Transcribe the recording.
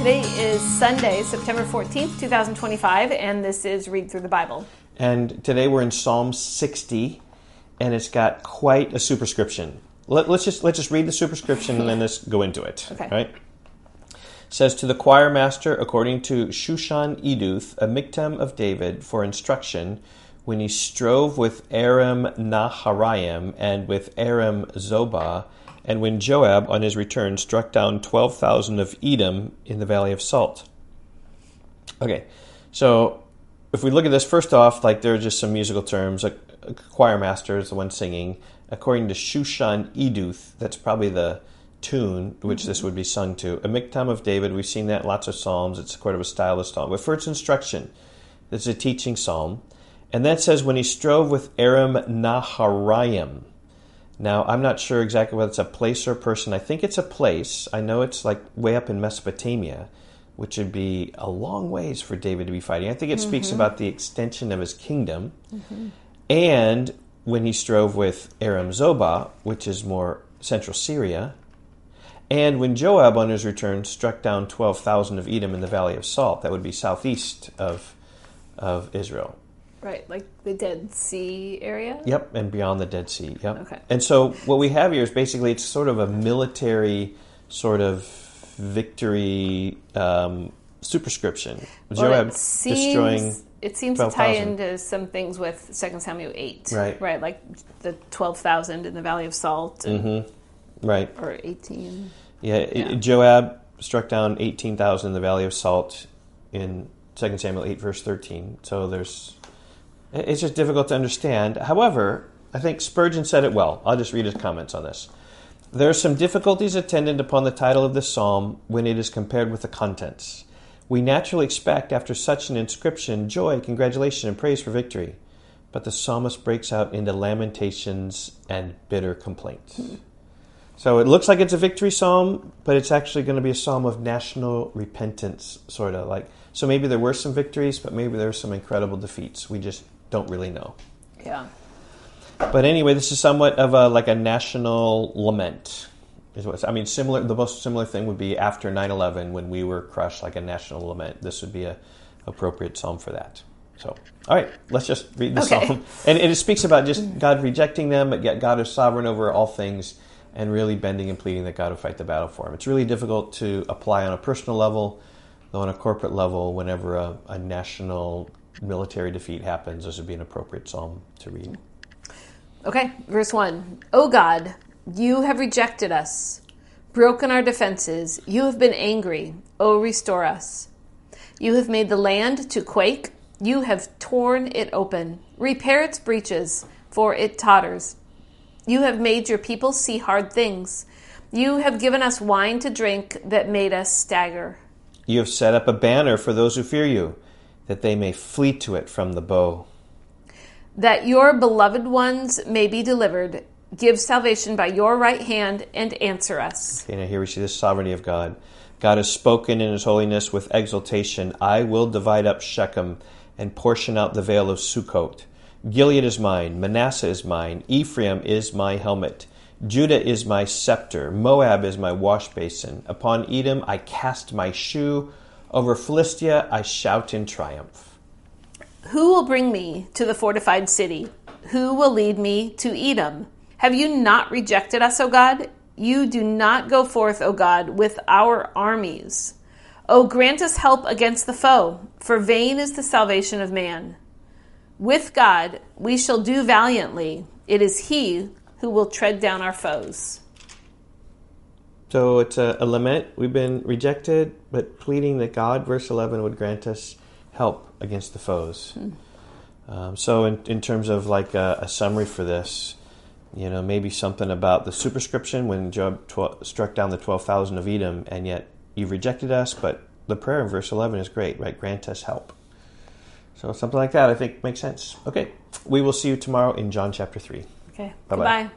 Today is Sunday, September 14th, 2025, and this is Read Through the Bible. And today we're in Psalm 60, and it's got quite a superscription. Let's just read the superscription and then let's go into it. Okay. Right? It says, to the choir master, according to Shushan Eduth, a miktam of David, for instruction, when he strove with Aram Naharaim and with Aram Zobah, and when Joab, on his return, struck down 12,000 of Edom in the Valley of Salt. Okay, so if we look at this, first off, like there are just some musical terms. A choir master is the one singing. According to Shushan Eduth, that's probably the tune which this would be sung to. A miktam of David, we've seen that in lots of psalms. It's sort of a style of psalm. But for its instruction, it's a teaching psalm. And that says, when he strove with Aram Naharaim. Now, I'm not sure exactly whether it's a place or a person. I think it's a place. I know it's like way up in Mesopotamia, which would be a long ways for David to be fighting. I think it speaks about the extension of his kingdom. And when he strove with Aram Zobah, which is more central Syria. And when Joab, on his return, struck down 12,000 of Edom in the Valley of Salt, that would be southeast of Israel. Right, like the Dead Sea area? Yep, and beyond the Dead Sea, yep. Okay. And so what we have here is basically, it's sort of a military sort of victory superscription. Joab destroying It seems 12,000. to tie into some things with 2 Samuel 8. Right. Like the 12,000 in the Valley of Salt. Right. Or 18. Yeah, Joab struck down 18,000 in the Valley of Salt in 2 Samuel 8, verse 13. So it's just difficult to understand. However, I think Spurgeon said it well. I'll just read his comments on this. There are some difficulties attendant upon the title of this psalm when it is compared with the contents. We naturally expect, after such an inscription, joy, congratulation, and praise for victory. But the psalmist breaks out into lamentations and bitter complaints. So it looks like it's a victory psalm, but it's actually going to be a psalm of national repentance, sort of like. So maybe there were some victories, but maybe there were some incredible defeats. We just don't really know. Yeah. But anyway, this is somewhat of a national lament. Similar. The most similar thing would be after 9/11 when we were crushed, like a national lament. This would be a appropriate psalm for that. So, all right, let's just read the psalm. And it speaks about just God rejecting them, but yet God is sovereign over all things, and really bending and pleading that God will fight the battle for him. It's really difficult to apply on a personal level, though on a corporate level, whenever a national military defeat happens, this would be an appropriate psalm to read. Okay, verse 1. O God, you have rejected us, broken our defenses. You have been angry. O restore us. You have made the land to quake. You have torn it open. Repair its breaches, for it totters. You have made your people see hard things. You have given us wine to drink that made us stagger. You have set up a banner for those who fear you, that they may flee to it from the bow. That your beloved ones may be delivered. Give salvation by your right hand and answer us. Okay, now here we see the sovereignty of God. God has spoken in his holiness with exultation. I will divide up Shechem and portion out the vale of Sukkot. Gilead is mine, Manasseh is mine, Ephraim is my helmet. Judah is my scepter, Moab is my wash basin. Upon Edom I cast my shoe. Over Philistia I shout in triumph. Who will bring me to the fortified city? Who will lead me to Edom? Have you not rejected us, O God? You do not go forth, O God, with our armies. O grant us help against the foe, for vain is the salvation of man. With God we shall do valiantly. It is he who will tread down our foes. So it's a lament. We've been rejected, but pleading that God, verse 11, would grant us help against the foes. So in terms of like a summary for this, maybe something about the superscription when Joab struck down the 12,000 of Edom, and yet you've rejected us, but the prayer in verse 11 is great, right? Grant us help. So something like that I think makes sense. Okay, we will see you tomorrow in John chapter 3. Okay, Bye-bye. Goodbye.